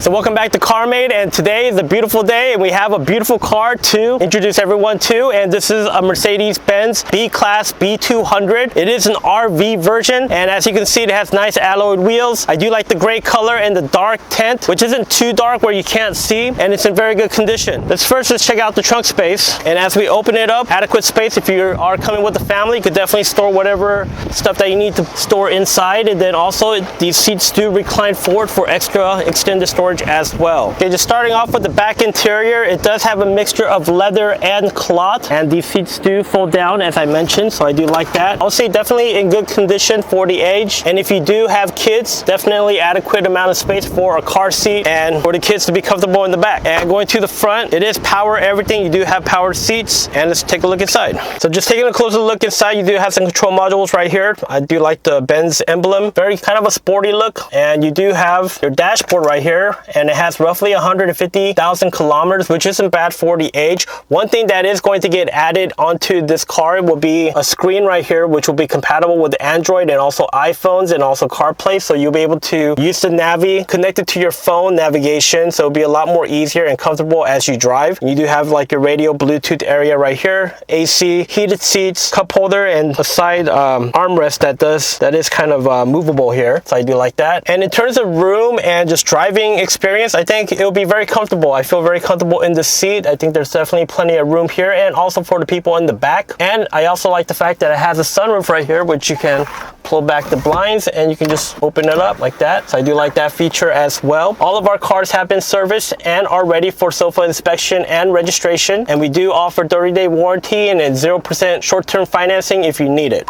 So welcome back to CarMate, and today is a beautiful day and we have a beautiful car to introduce everyone to, and this is a Mercedes-Benz B-Class B200. It is an RV version, and as you can see, it has nice alloyed wheels. I do like the gray color and the dark tint, which isn't too dark where you can't see, and it's in very good condition. Let's first just check out the trunk space, and as we open it up, adequate space. If you are coming with a family, you could definitely store whatever stuff that you need to store inside, and then also these seats do recline forward for extra extended storage as well. Okay, just starting off with the back interior, it does have a mixture of leather and cloth, and these seats do fold down as I mentioned, so I do like that. I'll say definitely in good condition for the age, and if you do have kids, definitely adequate amount of space for a car seat and for the kids to be comfortable in the back. And going to the front, it is power everything. You do have power seats, and let's take a look inside. So just taking a closer look inside, you do have some control modules right here. I do like the Benz emblem, very kind of a sporty look, and you do have your dashboard right here, and it has roughly 150,000 kilometers, which isn't bad for the age. One thing that is going to get added onto this car will be a screen right here, which will be compatible with Android and also iPhones and also CarPlay, so you'll be able to use the Navi connected to your phone navigation, so it'll be a lot more easier and comfortable as you drive. You do have like your radio Bluetooth area right here, AC, heated seats, cup holder, and a side armrest that is kind of movable here, so I do like that. And in terms of room and just driving experience, I think it'll be very comfortable. I feel very comfortable in the seat. I think there's definitely plenty of room here, and also for the people in the back. And I also like the fact that it has a sunroof right here, which you can pull back the blinds and you can just open it up like that. So I do like that feature as well. All of our cars have been serviced and are ready for SOFA inspection and registration, and we do offer 30-day warranty and 0% short-term financing if you need it.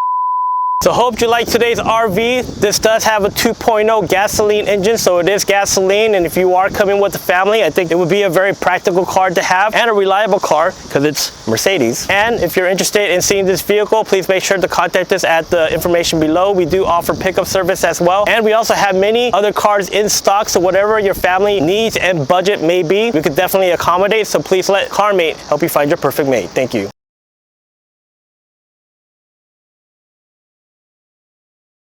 So hope you like today's RV. This does have a 2.0 gasoline engine, so it is gasoline, and if you are coming with a family, I think it would be a very practical car to have and a reliable car because it's Mercedes. And if you're interested in seeing this vehicle, please make sure to contact us at the information below. We do offer pickup service as well, and we also have many other cars in stock, so whatever your family needs and budget may be, we could definitely accommodate. So please let CarMate help you find your perfect mate. Thank you.